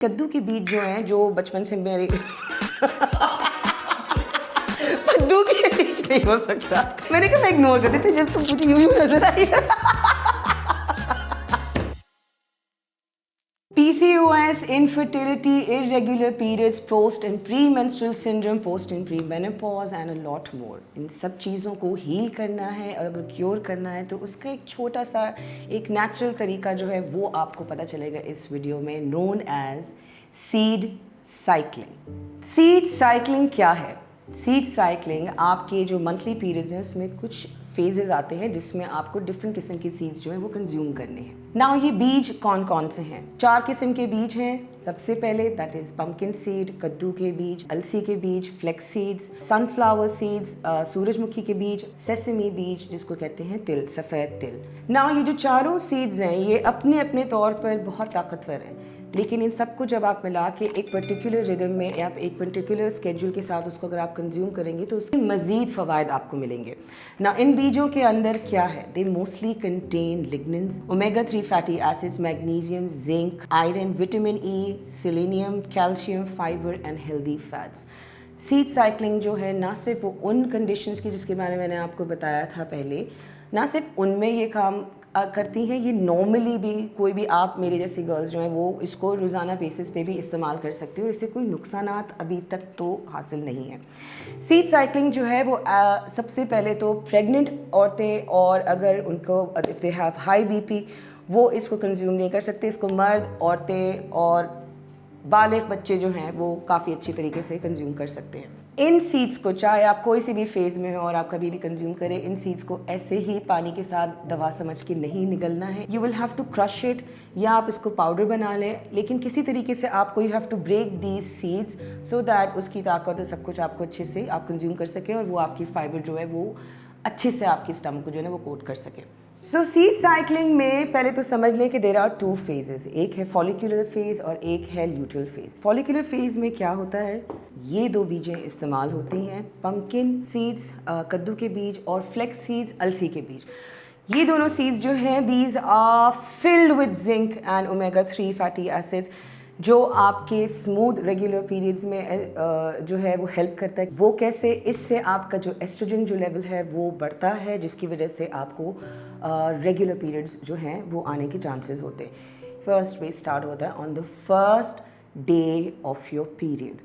कद्दू के बीज जो हैं जो बचपन से मेरे कद्दू के बीज नहीं हो सकता। मैंने कहा मैं इग्नोर कर दी, फिर जब तुम मुझे यूं नजर आई। PCOS, infertility, irregular periods, post and premenstrual syndrome, post and premenopause and a lot more. इन सब चीज़ों को हील करना है और अगर क्योर करना है तो उसका एक छोटा सा एक नेचुरल तरीका जो है वो आपको पता चलेगा इस वीडियो में, known as seed cycling. Seed cycling क्या है? सीड साइक्लिंग आपके जो मंथली पीरियड्स हैं उसमें कुछ फेजेस आते हैं जिसमें आपको डिफरेंट किस्म के सीड्स जो हैं वो कंज्यूम करने हैं। नाउ ये बीज कौन कौन से हैं? 4 किस्म के बीज हैं। सबसे पहले दैट इज पंपकिन सीड, कद्दू के बीज, अलसी के बीज, फ्लेक्स सीड्स, सनफ्लावर सीड्स, सूरजमुखी के बीज, सेसमी बीज जिसको कहते हैं तिल, सफ़ेद तिल। नाउ ये जो चारों सीड्स हैं ये अपने अपने तौर पर बहुत ताकतवर हैं, लेकिन इन सबको जब आप मिला के एक पर्टिकुलर रिदम में या एक पर्टिकुलर स्केड्यूल के साथ उसको अगर आप कंज्यूम करेंगे तो उसके मज़ीद फ़वाद आपको मिलेंगे। ना इन बीजों के अंदर क्या है? They mostly contain लिग्नेंस, omega 3 fatty acids, magnesium, zinc, iron, vitamin E, selenium, calcium, fibre and healthy fats. Seed cycling जो है ना सिर्फ वो उन कंडीशंस की जिसके बारे में मैंने आपको बताया था पहले, ना सिर्फ उनमें ये काम करती हैं, ये नॉर्मली भी कोई भी आप मेरे जैसी गर्ल्स जो हैं वो इसको रोज़ाना बेसिस पे भी इस्तेमाल कर सकती हो और इससे कोई नुकसानात अभी तक तो हासिल नहीं है। सीड साइक्लिंग जो है वो सबसे पहले तो प्रेग्नेंट औरतें और अगर उनको if they have high BP वो इसको कंज्यूम नहीं कर सकते। इसको मर्द, औरतें और बालिग बच्चे जो हैं वो काफ़ी अच्छी तरीके से कंज्यूम कर सकते हैं। इन सीड्स को चाहे आप कोई सी भी फेज़ में हो और आप कभी भी कंज्यूम करें, इन सीड्स को ऐसे ही पानी के साथ दवा समझ के नहीं निगलना है। You will have to crush it या आप इसको पाउडर बना लें, लेकिन किसी तरीके से आपको you have to break these seeds so that उसकी ताकत और सब कुछ आपको अच्छे से आप कंज्यूम कर सकें और वो आपकी फाइबर जो है वो अच्छे से आपकी स्टमक को जो है ना वो कोट कर सके। सो सीड साइक्लिंग में पहले तो समझ लें कि देयर आर 2 फेजेस, एक है फॉलिकुलर फेज और एक है ल्यूटल फेज। फॉलिकुलर फेज में क्या होता है? ये 2 बीजें इस्तेमाल होती हैं, पंपकिन सीड्स कद्दू के बीज और फ्लेक्स सीड्स अलसी के बीज। ये दोनों सीड्स जो हैं these are filled with zinc and omega 3 fatty acids जो आपके स्मूथ रेगुलर पीरियड्स में जो है वो हेल्प करता है। वो कैसे? इससे आपका जो एस्ट्रोजन जो लेवल है वो बढ़ता है जिसकी वजह से आपको रेगुलर पीरियड्स जो हैं वो आने के चांसेस होते हैं। फर्स्ट फेज स्टार्ट होता है on the first day of your period.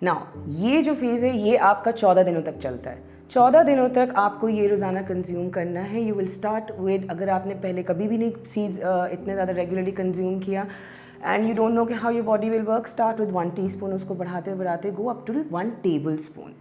Now ये जो फेज़ है ये आपका 14 दिनों तक चलता है। 14 दिनों तक आपको ये रोज़ाना कंज्यूम करना है। यू विल स्टार्ट विद, अगर आपने पहले कभी भी नहीं सीड्स इतने ज़्यादा रेगुलरली कंज्यूम किया एंड यू डोंट नो कि how your body will work, start with 1 teaspoon, उसको बढ़ाते बढ़ाते go up to 1 tablespoon.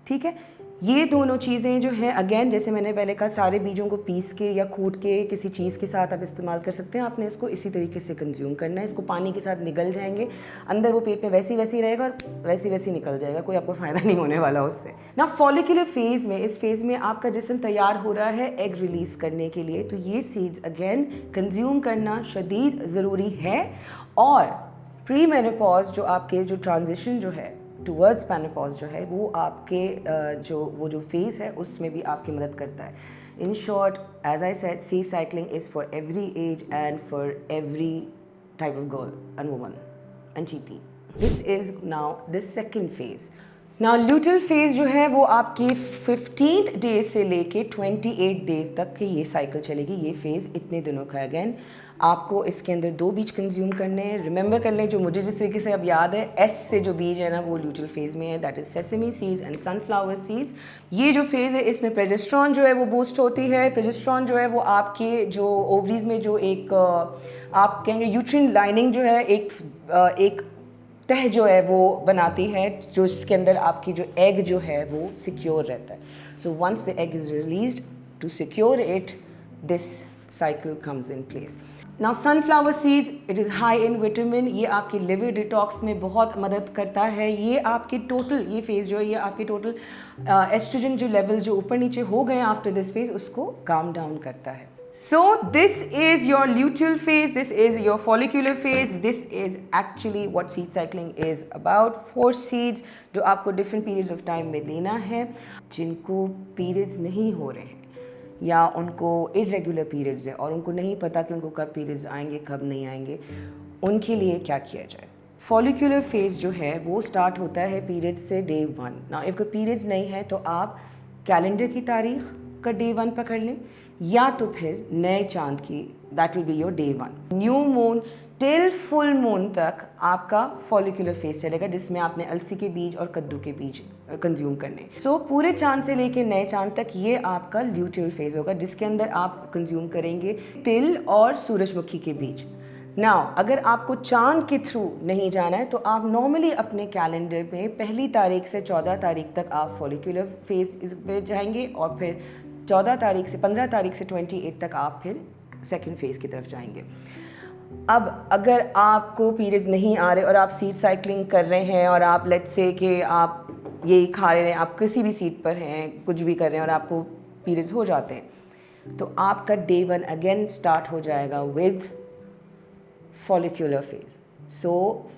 ठीक है, ये दोनों चीज़ें जो हैं अगेन जैसे मैंने पहले कहा सारे बीजों को पीस के या कूट के किसी चीज़ के साथ आप इस्तेमाल कर सकते हैं। आपने इसको इसी तरीके से कंज्यूम करना है। इसको पानी के साथ निगल जाएंगे, अंदर वो पेट में वैसी वैसी रहेगा और वैसी निकल जाएगा, कोई आपको फ़ायदा नहीं होने वाला उससे ना। फॉलिकुलर फेज़ में, इस फेज़ में आपका जिस्म तैयार हो रहा है एग रिलीज़ करने के लिए, तो ये सीड्स अगेन कंज्यूम करना शदीद ज़रूरी है। और प्री मेनोपॉज जो आपके जो ट्रांजिशन जो है टूवर्ड्स मेनोपॉज जो है वो आपके जो फेज़ है उसमें भी आपकी मदद करता है। In short as I said, seed cycling is for every age and for every type of girl and woman and GP. This is now the second phase. Now luteal phase जो है वो आपकी 15th डे से लेके 28 days तक की ये cycle चलेगी। ये फेज़ इतने दिनों का। अगेन आपको इसके अंदर 2 बीज कंज्यूम करने हैं। रिमेंबर कर लें, जो मुझे जिस तरीके से अब याद है, एस से जो बीज है ना वो ल्यूटल फेज़ में है, that is sesame seeds and sunflower seeds. ये जो फेज़ है इसमें प्रोजेस्टेरॉन जो है वो बूस्ट होती है। प्रोजेस्टेरॉन जो है वो आपके जो ओवरीज में जो एक आप कहेंगे यूट्रिन लाइनिंग जो है एक तह जो है वो बनाती है जो इसके अंदर आपकी जो एग जो है वो सिक्योर रहता है। So once the egg is released to secure it, this cycle comes in place. Now sunflower seeds, it is high in vitamin, ये आपकी लिवर डिटॉक्स में बहुत मदद करता है। ये आपकी टोटल ये फेज़ जो है ये आपकी टोटल एस्ट्रोजन जो लेवल्स जो ऊपर नीचे हो गए आफ्टर दिस फेज़ उसको काम डाउन करता है। So this is your luteal phase, this is your follicular phase, this is actually what seed cycling is about. 4 seeds जो आपको different periods of time में लेना है। जिनको periods नहीं हो रहे हैं या उनको irregular periods हैं और उनको नहीं पता कि उनको कब periods आएंगे कब नहीं आएंगे, उनके लिए क्या किया जाए? फॉलिकुलर फेज जो है वो स्टार्ट होता है पीरियड से डे 1। ना अगर पीरियड्स नहीं है तो आप कैलेंडर की तारीख का डे 1 पकड़ लें, या तो फिर नए चांद की, that will be your day 1। New moon till full moon तक आपका फॉलिकुलर फेज चलेगा, जिसमें आपने अलसी के बीज और कद्दू के बीज कंज्यूम करने। सो पूरे चांद से लेके नए चांद तक ये आपका ल्यूटियल फेज होगा, जिसके अंदर आप कंज्यूम करेंगे तिल और सूरजमुखी के बीज। नाउ अगर आपको चांद के थ्रू नहीं जाना है तो आप नॉर्मली अपने कैलेंडर में 1 तारीख से 14 तारीख तक आप फॉलिकुलर फेज पे जाएंगे, और फिर 14 तारीख से 15 तारीख से 28 तक आप फिर सेकंड फेज की तरफ जाएंगे। अब अगर आपको पीरियड्स नहीं आ रहे और आप सीड साइकिलिंग कर रहे हैं, और आप लेट्स से कि आप यही खा रहे हैं, आप किसी भी सीट पर हैं, कुछ भी कर रहे हैं और आपको पीरियड्स हो जाते हैं, तो आपका डे 1 अगेन स्टार्ट हो जाएगा with follicular phase. So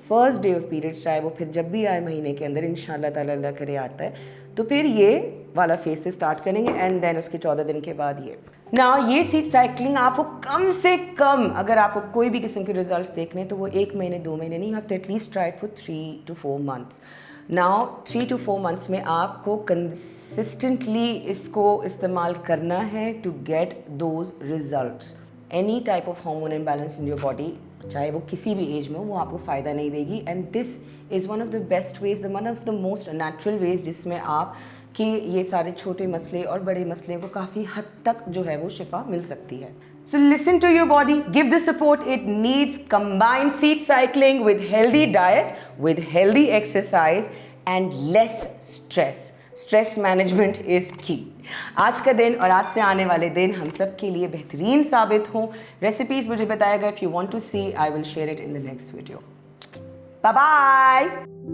first day of period, चाहे वो फिर जब भी आए महीने के अंदर, इंशाल्लाह ताला अल्लाह करे आता है, तो फिर ये वाला फेज से स्टार्ट करेंगे, एंड देन उसके 14 दिन के बाद ये ना ये सीड साइकिलिंग आपको कम से कम, अगर आपको कोई भी किस्म के रिजल्ट्स देखने हैं तो वो 1 महीने 2 महीने नहीं, you have to at least try it for 3 to 4 months। Now 3 to 4 months में आपको कंसिस्टेंटली इसको इस्तेमाल करना है to get those results. Any type of hormone imbalance in your body, चाहे वो किसी भी एज में हो, वो आपको फ़ायदा नहीं देगी। And this is one of the best ways, one of the most natural ways, जिसमें आप कि ये सारे छोटे मसले और बड़े मसले को काफ़ी हद तक जो है वो शिफा मिल सकती है। So listen to your body, give the support it needs, combine seed cycling with healthy diet, with healthy exercise and less stress. Stress management is key. आज का दिन और आज से आने वाले दिन हम सब के लिए बेहतरीन साबित हों। रेसिपीज़ मुझे बताएगा, if you want to see, I will share it in the next video. Bye bye.